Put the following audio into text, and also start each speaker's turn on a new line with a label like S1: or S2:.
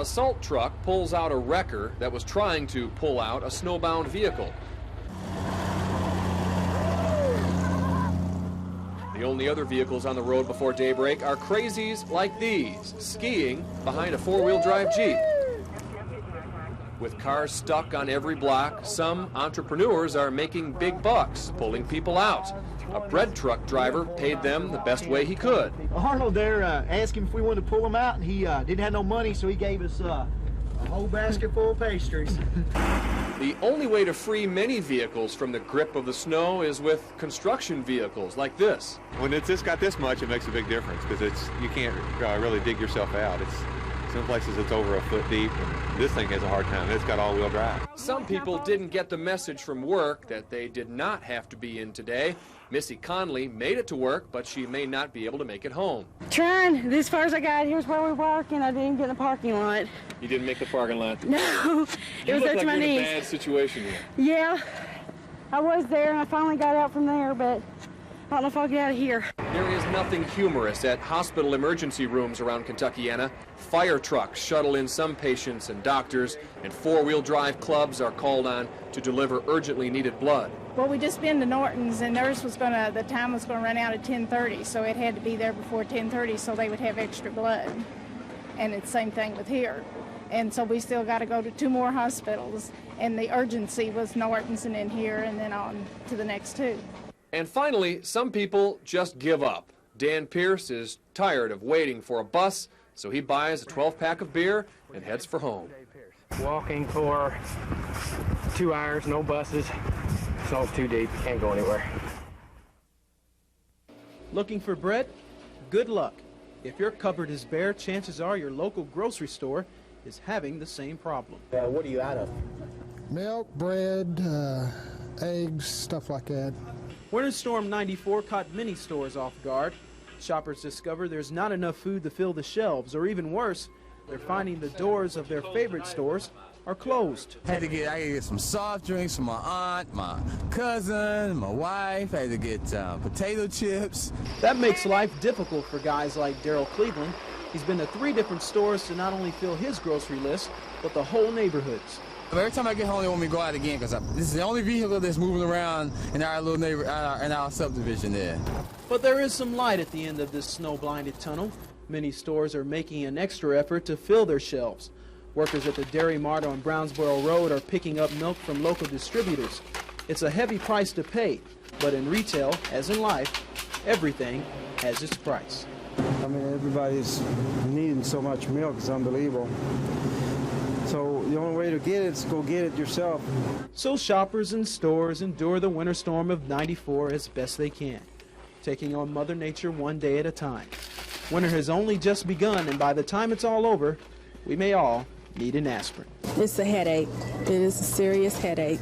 S1: A salt truck pulls out a wrecker that was trying to pull out a snowbound vehicle. The only other vehicles on the road before daybreak are crazies like these, skiing behind a four-wheel drive Jeep. With cars stuck on every block, some entrepreneurs are making big bucks, pulling people out. A bread truck driver paid them the best way he could.
S2: Arnold there asked him if we wanted to pull him out, and he didn't have no money, so he gave us a whole basket full of pastries.
S1: The only way to free many vehicles from the grip of the snow is with construction vehicles like this.
S3: When it's just got this much, it makes a big difference because you can't really dig yourself out. Some places it's over a foot deep, and this thing has a hard time. It's got all-wheel drive.
S1: Some people didn't get the message from work that they did not have to be in today. Missy Conley made it to work, but she may not be able to make it home.
S4: Trying. This far as I got, here's where we park, and I didn't get in the parking lot.
S1: You didn't make the parking lot?
S4: No. It was up to my knees.
S1: You look like you're in a bad situation here.
S4: Yeah. I was there, and I finally got out from there, but I don't know if I'll get out of here.
S1: There is nothing humorous at hospital emergency rooms around Kentuckiana. Fire trucks shuttle in some patients and doctors, and four-wheel drive clubs are called on to deliver urgently needed blood.
S5: Well, we just been to Norton's, and theirs was the time was gonna run out at 10:30, so it had to be there before 10:30 so they would have extra blood. And it's the same thing with here. And so we still got to go to 2 more hospitals, and the urgency was Norton's and then here and then on to the next 2.
S1: And finally, some people just give up. Dan Pierce is tired of waiting for a bus, so he buys a 12-pack of beer and heads for home.
S6: Walking for 2 hours, no buses. Snow's too deep, can't go anywhere.
S7: Looking for bread? Good luck. If your cupboard is bare, chances are your local grocery store is having the same problem.
S2: What are you out of?
S8: Milk, bread, eggs, stuff like that.
S7: Winter Storm 94 caught many stores off guard. Shoppers discover there's not enough food to fill the shelves, or even worse, they're finding the doors of their favorite stores are closed.
S9: I had to get some soft drinks from my aunt, my cousin, my wife. I had to get potato chips.
S7: That makes life difficult for guys like Daryl Cleveland. He's been to 3 different stores to not only fill his grocery list, but the whole neighborhoods.
S9: Every time I get home, they want me to go out again because this is the only vehicle that's moving around in our little in our subdivision there.
S7: But there is some light at the end of this snow-blinded tunnel. Many stores are making an extra effort to fill their shelves. Workers at the Dairy Mart on Brownsboro Road are picking up milk from local distributors. It's a heavy price to pay, but in retail, as in life, everything has its price.
S10: I mean, everybody's needing so much milk, it's unbelievable. So the only way to get it is go get it yourself.
S7: So shoppers and stores endure the winter storm of 94 as best they can, taking on Mother Nature one day at a time. Winter has only just begun, and by the time it's all over, we may all need an aspirin.
S11: It's a headache. It is a serious headache.